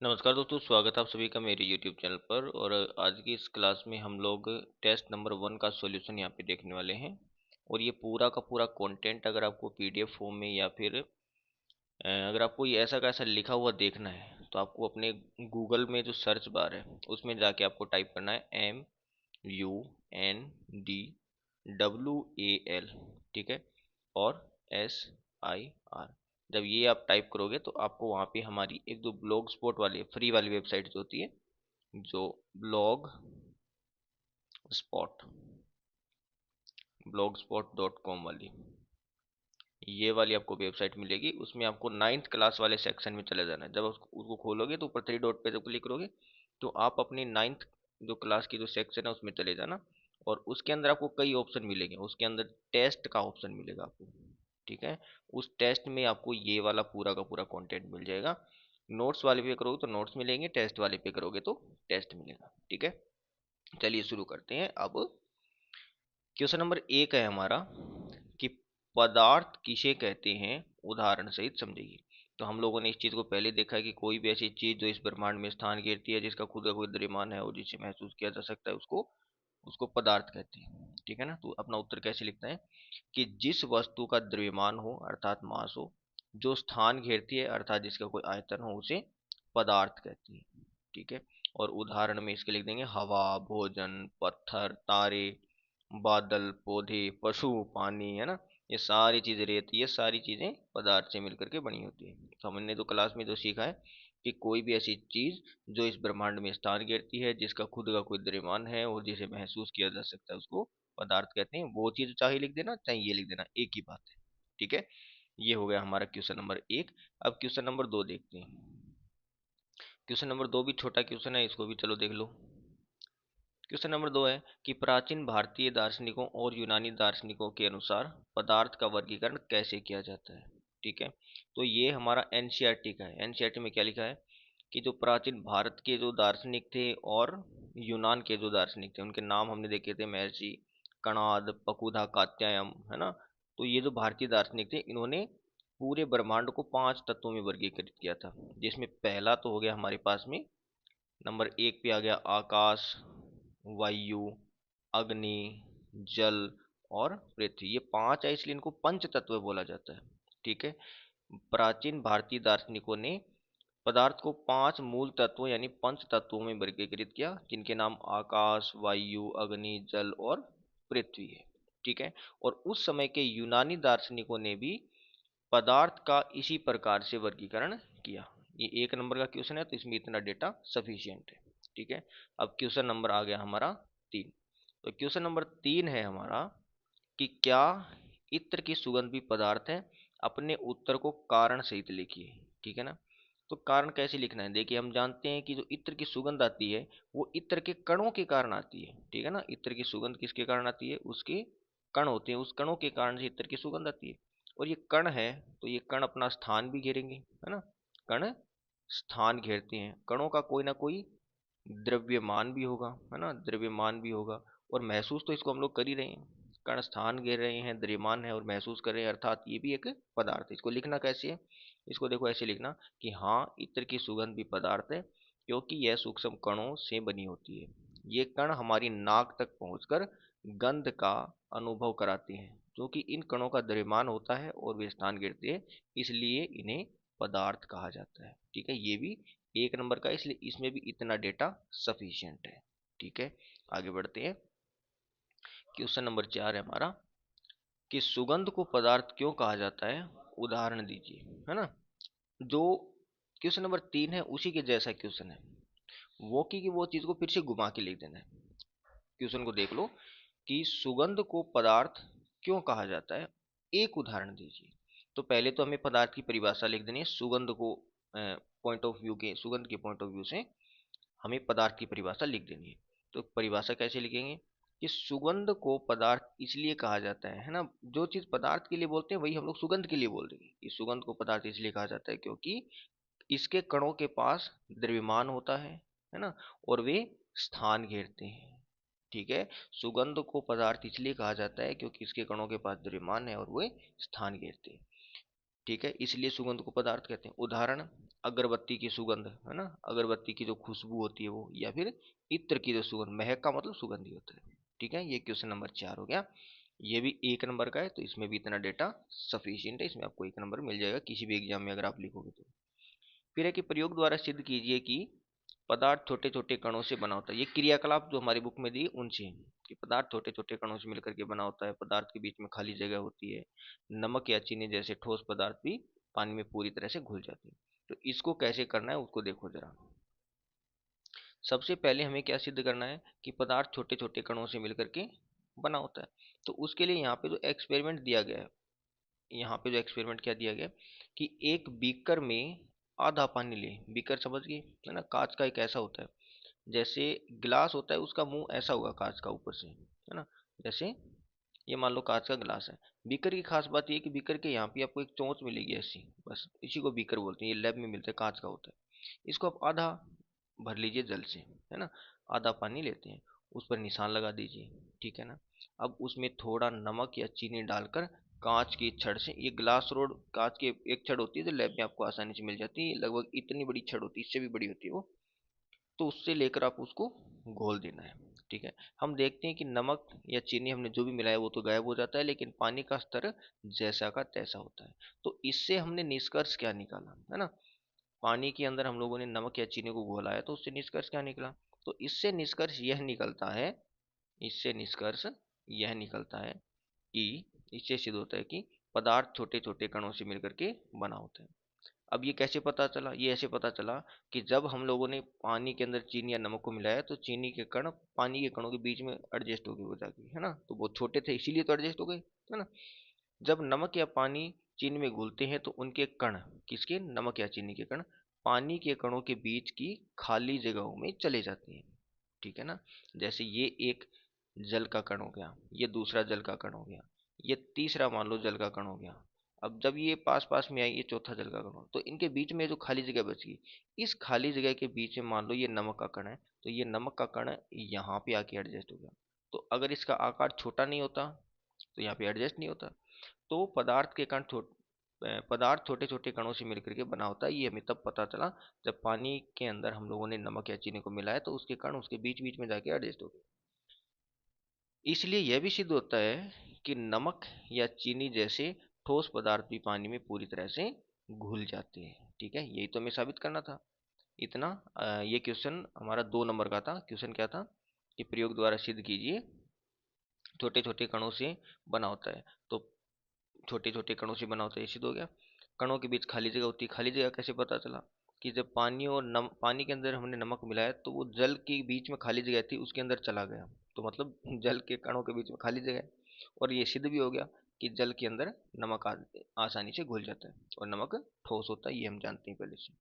नमस्कार दोस्तों, स्वागत है आप सभी का मेरे YouTube चैनल पर। और आज की इस क्लास में हम लोग टेस्ट नंबर 1 का सॉल्यूशन यहाँ पे देखने वाले हैं। और ये पूरा का पूरा कंटेंट अगर आपको PDF फॉर्म में या फिर अगर आपको ये ऐसा का ऐसा लिखा हुआ देखना है तो आपको अपने गूगल में जो सर्च बार है उसमें जाके आपको टाइप करना है MUNDWAL, ठीक है, और SIR। जब ये आप टाइप करोगे तो आपको वहाँ पे हमारी एक दो ब्लॉग स्पॉट वाली फ्री वाली वेबसाइट जो होती है, जो ब्लॉग स्पॉट blogspot.com वाली, ये वाली आपको वेबसाइट मिलेगी। उसमें आपको 9th क्लास वाले सेक्शन में चले जाना है। जब उसको खोलोगे तो ऊपर 3 डॉट पे जब क्लिक करोगे तो आप अपनी 9th जो क्लास की जो सेक्शन है उसमें चले जाना। और उसके अंदर आपको कई ऑप्शन मिलेंगे। उसके अंदर टेस्ट का ऑप्शन मिलेगा आपको, ठीक है। उस टेस्ट में आपको ये वाला पूरा का पूरा कंटेंट मिल जाएगा। नोट्स वाले पे करोगे तो नोट्स मिलेंगे, टेस्ट वाले पे करोगे तो टेस्ट मिलेगा, ठीक है। चलिए शुरू करते हैं अब। क्वेश्चन नंबर 1 है हमारा कि पदार्थ किसे कहते हैं, उदाहरण सहित समझिए। तो हम लोगों ने इस चीज को पहले देखा है कि कोई भी ऐसी चीज जो इस ब्रह्मांड में स्थान घेरती है, जिसका खुद का कोई द्रव्यमान है और जिसे महसूस किया जा सकता है, उसको उसको पदार्थ कहते हैं, ठीक है ना। तो अपना उत्तर कैसे लिखते हैं कि जिस वस्तु का द्रव्यमान हो अर्थात मास हो, जो स्थान घेरती है अर्थात जिसका कोई आयतन हो, उसे पदार्थ कहती है, ठीक है। और उदाहरण में इसके लिख देंगे हवा, भोजन, पत्थर, तारे, बादल, पौधे, पशु, पानी, है ना। ये सारी चीजें, रेत, ये सारी चीजें पदार्थ से मिलकर के बनी होती है। तो हमने तो क्लास में जो सीखा है कि कोई भी ऐसी चीज जो इस ब्रह्मांड में स्थान घेरती है, जिसका खुद का कोई द्रव्यमान है और जिसे महसूस किया जा सकता है, उसको पदार्थ कहते हैं। वो चीज चाहे लिख देना चाहे ये लिख देना, एक ही बात है, ठीक है। ये हो गया हमारा क्वेश्चन नंबर 1। अब क्वेश्चन नंबर 2 देखते हैं। क्वेश्चन नंबर 2 भी छोटा क्वेश्चन है, इसको भी चलो देख लो। क्वेश्चन नंबर 2 है कि प्राचीन भारतीय दार्शनिकों और यूनानी दार्शनिकों के अनुसार पदार्थ का वर्गीकरण कैसे किया जाता है, ठीक है। तो ये हमारा एनसीईआरटी का है। एनसीईआरटी में क्या लिखा है कि जो प्राचीन भारत के जो दार्शनिक थे और यूनान के जो दार्शनिक थे, उनके नाम हमने देखे थे, महर्षि कणाद, पकुधा, कात्यायन, है ना। तो ये जो भारतीय दार्शनिक थे, इन्होंने पूरे ब्रह्मांड को 5 तत्वों में वर्गीकृत किया था। जिसमें पहला तो हो गया हमारे पास में, नंबर 1 पे आ गया आकाश, वायु, अग्नि, जल और पृथ्वी। ये 5 है इसलिए इनको पंच तत्व बोला जाता है, ठीक है। प्राचीन भारतीय दार्शनिकों ने पदार्थ को 5 मूल तत्वों यानी पंच तत्वों में वर्गीकृत किया, जिनके नाम आकाश, वायु, अग्नि, जल और पृथ्वी है, ठीक है। और उस समय के यूनानी दार्शनिकों ने भी पदार्थ का इसी प्रकार से वर्गीकरण किया। ये 1 नंबर का क्वेश्चन है तो इसमें इतना डेटा सफिशियंट है, ठीक है। अब क्वेश्चन नंबर आ गया हमारा 3। तो क्वेश्चन नंबर 3 है हमारा कि क्या इत्र की सुगंध भी पदार्थ है। अपने उत्तर को कारण सहित लिखिए, ठीक है ना। तो कारण कैसे लिखना है, देखिए हम जानते हैं कि जो इत्र की सुगंध आती है वो इत्र के कणों के कारण आती है, ठीक है ना। इत्र की सुगंध किसके कारण आती है, उसके कण होते हैं, उस कणों के कारण से इत्र की सुगंध आती है। और ये कण है तो ये कण अपना स्थान भी घेरेंगे, है ना। कण स्थान घेरते हैं, कणों का कोई ना कोई द्रव्यमान भी होगा, है ना, द्रव्यमान भी होगा। और महसूस तो इसको हम लोग कर ही रहे हैं। कण स्थान घेर रहे हैं, द्रव्यमान है और महसूस कर रहे हैं, अर्थात ये भी एक पदार्थ है। इसको लिखना कैसे है, इसको देखो ऐसे लिखना कि हाँ, इत्र की सुगंध भी पदार्थ है, क्योंकि यह सूक्ष्म कणों से बनी होती है। ये कण हमारी नाक तक पहुंचकर गंध का अनुभव कराते हैं, क्योंकि इन कणों का द्रव्यमान होता है और वे स्थान घेरते हैं, इसलिए इन्हें पदार्थ कहा जाता है, ठीक है। ये भी 1 नंबर का, इसलिए इसमें भी इतना डेटा सफिशियंट है, ठीक है। आगे बढ़ते हैं। क्वेश्चन नंबर 4 है हमारा कि सुगंध को पदार्थ क्यों कहा जाता है, उदाहरण दीजिए, है ना। जो क्वेश्चन नंबर 3 है उसी के जैसा क्वेश्चन है, वो की वो चीज को फिर से घुमा के लिख देना है। क्वेश्चन को देख लो कि सुगंध को पदार्थ क्यों कहा जाता है, एक उदाहरण दीजिए। तो पहले तो हमें पदार्थ की परिभाषा लिख देनी है। सुगंध को पॉइंट ऑफ व्यू के सुगंध के पॉइंट ऑफ व्यू से हमें पदार्थ की परिभाषा लिख देनी है। तो परिभाषा कैसे लिखेंगे कि सुगंध को पदार्थ इसलिए कहा जाता है ना। जो चीज पदार्थ के लिए बोलते हैं वही हम लोग सुगंध के लिए बोल देंगे कि सुगंध को पदार्थ इसलिए कहा जाता है क्योंकि इसके कणों के पास द्रव्यमान होता है ना, और वे स्थान घेरते हैं, ठीक है। सुगंध को पदार्थ इसलिए कहा जाता है क्योंकि इसके कणों के पास द्रव्यमान है और वे स्थान घेरते हैं, ठीक है, इसलिए सुगंध को पदार्थ कहते हैं। उदाहरण अगरबत्ती की सुगंध, है ना, अगरबत्ती की जो खुशबू होती है वो, या फिर इत्र की जो सुगंध, महक का मतलब सुगंध ही होता है। ठीक है, ये क्वेश्चन नंबर 4 हो गया। ये भी 1 नंबर का है, तो इसमें भी इतना डेटा सफिशियंट है, इसमें आपको 1 नंबर मिल जाएगा किसी भी एग्जाम में अगर आप लिखोगे तो। फिर है कि प्रयोग द्वारा सिद्ध कीजिए कि पदार्थ छोटे छोटे कणों से बना होता है। ये क्रियाकलाप जो हमारी बुक में दी उनसे है, कि पदार्थ छोटे छोटे कणों से मिलकर के बना होता है, पदार्थ के बीच में खाली जगह होती है, नमक या चीनी जैसे ठोस पदार्थ भी पानी में पूरी तरह से घुल जाती है। तो इसको कैसे करना है उसको देखो जरा। सबसे पहले हमें क्या सिद्ध करना है कि पदार्थ छोटे छोटे कणों से मिलकर के बना होता है। तो उसके लिए यहाँ पे जो एक्सपेरिमेंट दिया गया है, यहाँ पे जो एक्सपेरिमेंट क्या दिया गया कि एक बीकर में आधा पानी ले, बीकर समझ गए, है ना, कांच का एक ऐसा होता है, जैसे गिलास होता है उसका मुंह ऐसा होगा कांच का ऊपर से, है ना, जैसे ये मान लो कांच का गिलास है। बीकर की खास बात ये है कि बीकर के यहाँ पे आपको एक चोंच मिलेगी ऐसी, बस इसी को बीकर बोलते हैं, ये लैब में मिलता है, कांच का होता है। इसको आप आधा भर लीजिए जल से, है ना, आधा पानी लेते हैं, उस पर निशान लगा दीजिए, ठीक है ना। अब उसमें थोड़ा नमक या चीनी डालकर कांच की छड़ से, ये ग्लास रोड कांच की एक छड़ होती है जो लैब में आपको आसानी से मिल जाती है, लगभग इतनी बड़ी छड़ होती है, इससे भी बड़ी होती है वो, तो उससे लेकर आप उसको घोल देना है। ठीक है, हम देखते हैं कि नमक या चीनी हमने जो भी मिलाया वो तो गायब हो जाता है, लेकिन पानी का स्तर जैसा का तैसा होता है। तो इससे हमने निष्कर्ष क्या निकाला, है ना, पानी के अंदर हम लोगों ने नमक या चीनी को घोलाया तो उससे निष्कर्ष क्या निकला। तो इससे निष्कर्ष यह निकलता है, इससे निष्कर्ष यह निकलता है कि इससे सिद्ध होता है कि पदार्थ छोटे छोटे कणों से मिलकर के बना होता है। अब ये कैसे पता चला, ये ऐसे पता चला कि जब हम लोगों ने पानी के अंदर चीनी या नमक को मिलाया तो चीनी के कण पानी के कणों के बीच में एडजस्ट हो गए, हो जाके, है ना, तो बहुत छोटे थे इसीलिए तो एडजस्ट हो गए, है ना। जब नमक या पानी चीनी में घुलते हैं तो उनके कण, किसके, नमक या चीनी के कण, पानी के कणों के बीच की खाली जगहों में चले जाते हैं। ठीक है ना, जैसे ये एक जल का कण हो गया, ये दूसरा जल का कण हो गया, ये तीसरा मान लो जल का कण हो गया। अब जब ये पास पास में आई, ये चौथा जल का कण हो, तो इनके बीच में जो खाली जगह बच गई, इस खाली जगह के बीच में मान लो ये नमक का कण है, तो ये नमक का कण यहाँ पे आके एडजस्ट हो गया। तो अगर इसका आकार छोटा नहीं होता तो यहाँ पे एडजस्ट नहीं होता। तो पदार्थ छोटे छोटे कणों से मिलकर के बना होता है, ये हमें तब पता चला जब पानी के अंदर हम लोगों ने नमक या चीनी को मिलाया तो उसके कण उसके बीच बीच में जाके एडजस्ट हो गए। इसलिए यह भी सिद्ध होता है कि नमक या चीनी जैसे ठोस पदार्थ भी पानी में पूरी तरह से घुल जाते हैं। ठीक है, यही तो हमें साबित करना था। इतना ये क्वेश्चन हमारा 2 नंबर का था। क्वेश्चन क्या था कि प्रयोग द्वारा सिद्ध कीजिए छोटे छोटे कणों से बना होता है। तो छोटे छोटे कणों से बना होता है, ये सिद्ध हो गया। कणों के बीच खाली जगह होती है, खाली जगह कैसे पता चला कि जब पानी और पानी के अंदर हमने नमक मिलाया तो वो जल के बीच में खाली जगह थी उसके अंदर चला गया, तो मतलब जल के कणों के बीच में खाली जगह है। और ये सिद्ध भी हो गया कि जल के अंदर नमक आसानी से घुल जाता है और नमक ठोस होता है, ये हम जानते हैं पहले से।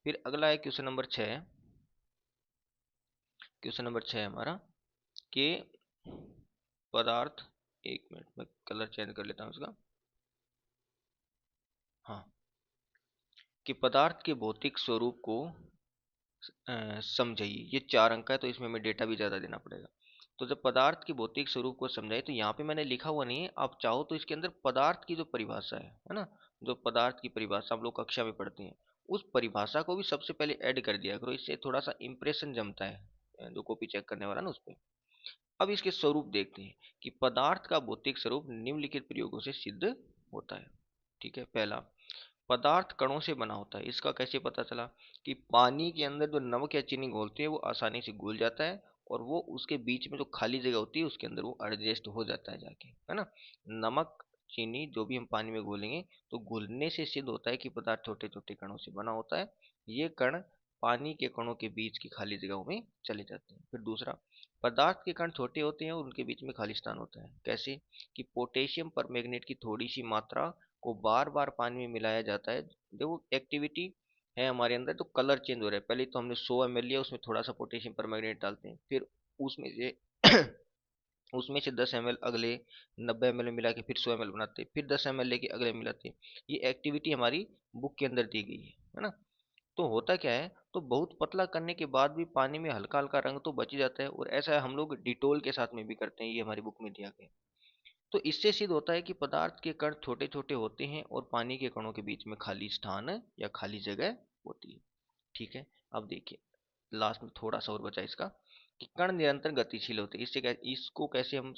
फिर अगला है क्वेश्चन नंबर 6। क्वेश्चन नंबर 6 हमारा कि पदार्थ, एक मिनट में कलर चेंज कर लेता हूँ इसका। हाँ, कि पदार्थ के भौतिक स्वरूप को समझाइए। ये 4 अंक का है तो इसमें हमें डेटा भी ज़्यादा देना पड़ेगा। तो जब पदार्थ के भौतिक स्वरूप को समझाइए, तो यहाँ पे मैंने लिखा हुआ नहीं है, आप चाहो तो इसके अंदर पदार्थ की जो परिभाषा है ना, जो पदार्थ की परिभाषा हम लोग कक्षा में पढ़ते हैं, उस परिभाषा को भी सबसे पहले ऐड कर दिया करो, इससे थोड़ा सा इंप्रेशन जमता है जो कॉपी चेक करने वाला ना उस पर। अब इसके स्वरूप देखते हैं कि पदार्थ का भौतिक स्वरूप निम्नलिखित प्रयोगों से सिद्ध होता है। ठीक है, पहला, पदार्थ कणों से बना होता है। इसका कैसे पता चला कि पानी के अंदर जो नमक या चीनी घोलते हैं वो आसानी से घुल जाता है और वो उसके बीच में जो खाली जगह होती है उसके अंदर वो एडजस्ट हो जाता है जाके, है ना। नमक चीनी जो भी हम पानी में घोलेंगे तो घुलने से सिद्ध होता है कि पदार्थ छोटे छोटे कणों से बना होता है। ये कण पानी के कणों के बीच की खाली जगहों में चले जाते हैं। फिर दूसरा, पदार्थ के कण छोटे होते हैं और उनके बीच में खाली स्थान होता है। कैसे कि पोटेशियम परमैंगनेट की थोड़ी सी मात्रा को बार बार पानी में मिलाया जाता है। देखो एक्टिविटी है हमारे अंदर तो कलर चेंज हो रहा है। पहले तो हमने 100 ml लिया, उसमें थोड़ा सा पोटेशियम परमैंगनेट डालते हैं, फिर उसमें से उसमें से 10 ml अगले 90 ml में मिला के फिर 100 ml बनाते हैं, फिर 10 ml लेके अगले मिलाते हैं। ये एक्टिविटी हमारी बुक के अंदर दी गई है ना। तो होता क्या है, तो बहुत पतला करने के बाद भी पानी में हल्का हल्का रंग तो बच ही जाता है, और ऐसा हम लोग डिटोल के साथ में भी करते हैं, ये हमारी बुक में दिया गया है। तो इससे सिद्ध होता है कि पदार्थ के कण छोटे छोटे होते हैं और पानी के कणों के बीच में खाली स्थान या खाली जगह होती है। ठीक है, अब देखिए लास्ट में थोड़ा सा और बचा इसका, कि कण निरंतर गतिशील होते हैं। इसको कैसे हम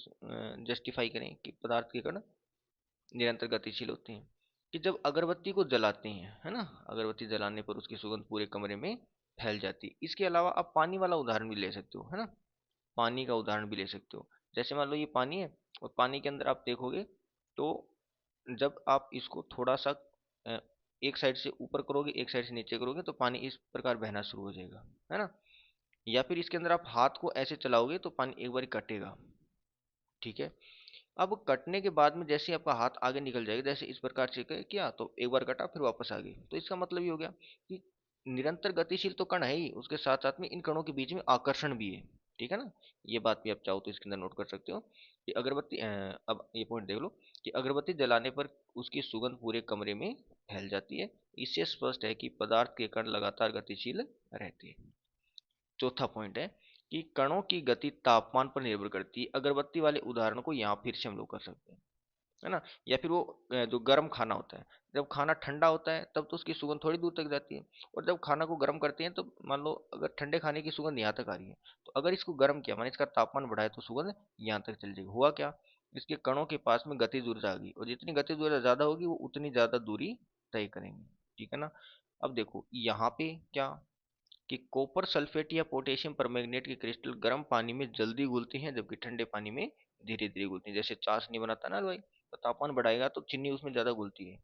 जस्टिफाई करें कि पदार्थ के कण निरंतर गतिशील होते हैं? कि जब अगरबत्ती को जलाते हैं, है ना, अगरबत्ती जलाने पर उसकी सुगंध पूरे कमरे में फैल जाती है। इसके अलावा आप पानी वाला उदाहरण भी ले सकते हो, है ना, पानी का उदाहरण भी ले सकते हो। जैसे मान लो ये पानी है, और पानी के अंदर आप देखोगे तो जब आप इसको थोड़ा सा अ, एक साइड से ऊपर करोगे, एक साइड से नीचे करोगे, तो पानी इस प्रकार बहना शुरू हो जाएगा, है ना। या फिर इसके अंदर आप हाथ को ऐसे चलाओगे तो पानी एक बार कटेगा। ठीक है, अब कटने के बाद में जैसे ही आपका हाथ आगे निकल जाएगा, जैसे इस प्रकार से किया तो एक बार कटा फिर वापस आ गई, तो इसका मतलब ये हो गया कि निरंतर गतिशील तो कण है ही, उसके साथ साथ में इन कणों के बीच में आकर्षण भी है। ठीक है ना, ये बात भी आप चाहो तो इसके अंदर नोट कर सकते हो कि अगरबत्ती अब ये पॉइंट देख लो कि अगरबत्ती जलाने पर उसकी सुगंध पूरे कमरे में फैल जाती है। इससे स्पष्ट है कि पदार्थ के कण लगातार गतिशील रहते हैं। चौथा पॉइंट है कि कणों की गति तापमान पर निर्भर करती है। अगरबत्ती वाले उदाहरण को यहाँ फिर से हम लोग कर सकते हैं, है ना। या फिर वो जो गर्म खाना होता है, जब खाना ठंडा होता है तब तो उसकी सुगंध थोड़ी दूर तक जाती है, और जब खाना को गर्म करते हैं तो मान लो अगर ठंडे खाने की सुगंध यहाँ तक आ रही है, तो अगर इसको गर्म किया माने इसका तापमान बढ़ाए तो सुगंध यहाँ तक चल जाएगी। हुआ क्या, इसके कणों के पास में गतिज ऊर्जा आ गई, और जितनी गतिज ऊर्जा ज्यादा होगी वो उतनी ज्यादा दूरी तय करेंगे। ठीक है ना। अब देखो यहाँ पे क्या, कि कॉपर सल्फेट या पोटेशियम परमैंगनेट के क्रिस्टल गर्म पानी में जल्दी घुलते हैं, जबकि ठंडे पानी में धीरे धीरे घुलते हैं। जैसे चाशनी बनाता है ना भाई, तो तापमान बढ़ाएगा तो चीनी उसमें ज्यादा घुलती है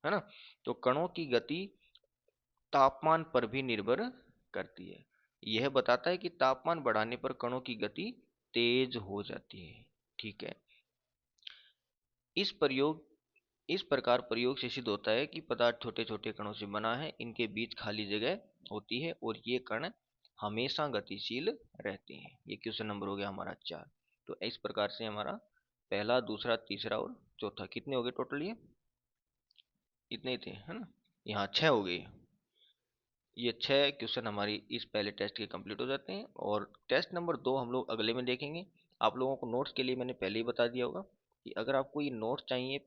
ना। तो कणों की गति तापमान पर भी निर्भर करती है। यह बताता है कि तापमान बढ़ाने पर कणों की गति तेज हो जाती है। ठीक है, इस प्रयोग इस प्रकार प्रयोग से सिद्ध होता है कि पदार्थ छोटे छोटे कणों से बना है, इनके बीच खाली जगह होती है और ये कण हमेशा गतिशील रहते हैं। ये क्वेश्चन नंबर हो गया हमारा 4। तो इस प्रकार से हमारा पहला, दूसरा, तीसरा और चौथा कितने हो गए टोटल, ये इतने ही थे, है ना। यहाँ 6 हो गए। ये 6 क्वेश्चन हमारी इस पहले टेस्ट के कंप्लीट हो जाते हैं, और टेस्ट नंबर 2 हम लोग अगले में देखेंगे। आप लोगों को नोट्स के लिए मैंने पहले ही बता दिया होगा कि अगर आपको ये नोट्स चाहिए,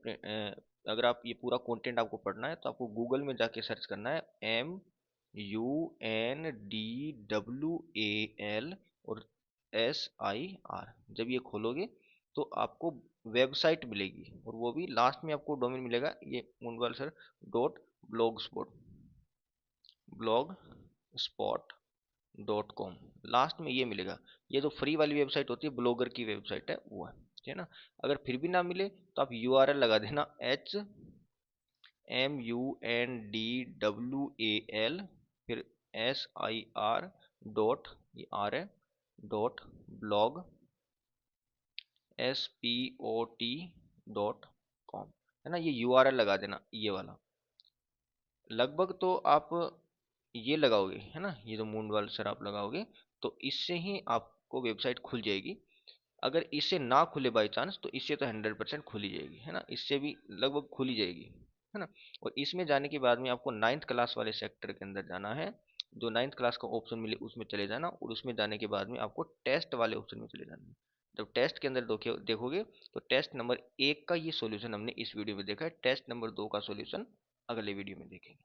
अगर आप ये पूरा कंटेंट आपको पढ़ना है तो आपको गूगल में जाके सर्च करना है MUNDWAL और SIR। जब ये खोलोगे तो आपको वेबसाइट मिलेगी, और वो भी लास्ट में आपको डोमेन मिलेगा, ये मुंडवाल सर .blogspot.com, लास्ट में ये मिलेगा। ये जो फ्री वाली वेबसाइट होती है ब्लॉगर की वेबसाइट है वो है। ठीक है ना। अगर फिर भी ना मिले तो आप URL लगा देना HMUNDWAL फिर SIR डॉट, ये आर है, डॉट ब्लॉग SPOT.com, है ना। ये URL लगा देना, ये वाला। लगभग तो आप ये लगाओगे, है ना, ये जो मूंडवाल सर आप लगाओगे तो इससे ही आपको वेबसाइट खुल जाएगी। अगर इससे ना खुले बाई चांस तो इससे तो 100% खुल ही जाएगी, है ना, इससे भी लगभग खुल ही जाएगी, है ना। और इसमें जाने के बाद में आपको 9th क्लास वाले सेक्टर के अंदर जाना है। जो 9th क्लास का ऑप्शन मिले उसमें चले जाना, और उसमें जाने के बाद में आपको टेस्ट वाले ऑप्शन में चले जाना है। जब टेस्ट के अंदर देखोगे तो टेस्ट नंबर 1 का ये सॉल्यूशन हमने इस वीडियो में देखा है, टेस्ट नंबर 2 का सॉल्यूशन अगले वीडियो में देखेंगे।